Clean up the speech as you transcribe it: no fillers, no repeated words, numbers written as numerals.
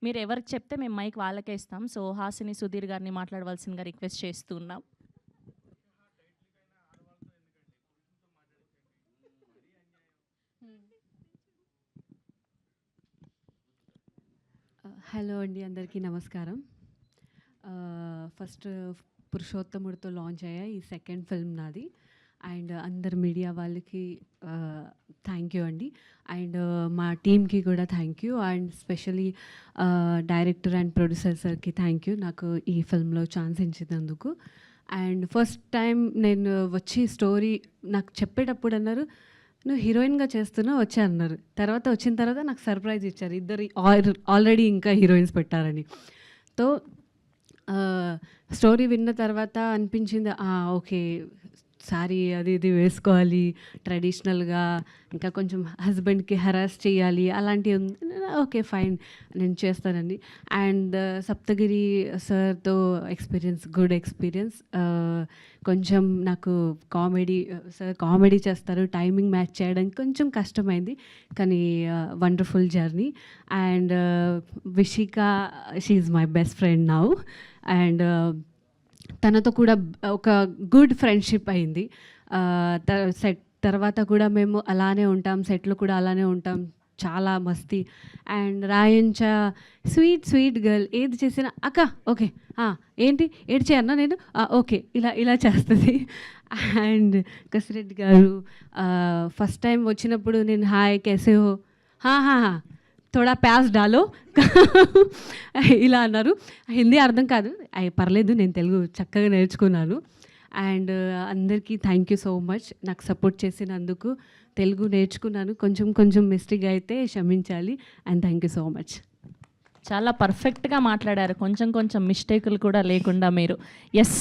మీరు ఎవరికి చెప్తే మేము మైక్ వాళ్ళకే ఇస్తాం. సో హాసిని, సుధీర్ గారిని మాట్లాడవలసిందిగా రిక్వెస్ట్ చేస్తూ ఉన్నాం. హలో అండి, అందరికీ నమస్కారం. ఫస్ట్ పురుషోత్తముడితో లాంచ్ అయ్యా ఈ సెకండ్ ఫిల్మ్ నాది. అండ్ అందరు మీడియా వాళ్ళకి థ్యాంక్ యూ అండి. అండ్ మా టీమ్కి కూడా thank you. And specially director and producer సార్కి థ్యాంక్ యూ నాకు ఈ ఫిల్మ్లో ఛాన్స్ ఇచ్చినందుకు. అండ్ ఫస్ట్ టైం నేను వచ్చి స్టోరీ నాకు చెప్పేటప్పుడు అన్నారు, నువ్వు హీరోయిన్గా చేస్తున్నావు వచ్చా అన్నారు. తర్వాత వచ్చిన తర్వాత నాకు సర్ప్రైజ్ ఇచ్చారు, ఇద్దరు ఆల్రెడీ ఇంకా హీరోయిన్స్ పెట్టారని. తో స్టోరీ విన్న తర్వాత అనిపించింది, ఓకే సారీ అది ఇది వేసుకోవాలి ట్రెడిషనల్గా, ఇంకా కొంచెం హస్బెండ్కి హెరాస్ చేయాలి అలాంటివి ఉంది. ఓకే ఫైన్ నేను చేస్తానండి. అండ్ సప్తగిరి సార్తో ఎక్స్పీరియన్స్, గుడ్ ఎక్స్పీరియన్స్. కొంచెం నాకు సార్ కామెడీ చేస్తారు, టైమింగ్ మ్యాచ్ చేయడానికి కొంచెం కష్టమైంది, కానీ wonderful journey. And Vishika, she is my best friend now. And తనతో కూడా ఒక గుడ్ ఫ్రెండ్షిప్ అయింది. సెట్ తర్వాత కూడా మేము అలానే ఉంటాం, సెట్లో కూడా అలానే ఉంటాం, చాలా మస్తీ. అండ్ రాయంచ స్వీట్ గర్ల్, ఏది చేసినా అక్క ఓకే ఏంటి ఏడు చేయన్నా నేను ఓకే ఇలా చేస్తుంది. అండ్ కసిరెడ్డి గారు ఫస్ట్ టైం వచ్చినప్పుడు నేను హాయ్ కేసే హో, థోడా ప్యాస్ డాలో ఇలా అన్నారు. హిందీ అర్థం కాదు, పర్లేదు నేను తెలుగు చక్కగా నేర్చుకున్నాను. అండ్ అందరికీ థ్యాంక్ యూ సో మచ్ నాకు సపోర్ట్ చేసినందుకు. తెలుగు నేర్చుకున్నాను, కొంచెం మిస్టేక్ అయితే క్షమించాలి. And thank you so much. చాలా పర్ఫెక్ట్గా మాట్లాడారు, కొంచెం మిస్టేకులు కూడా లేకుండా మీరు. ఎస్.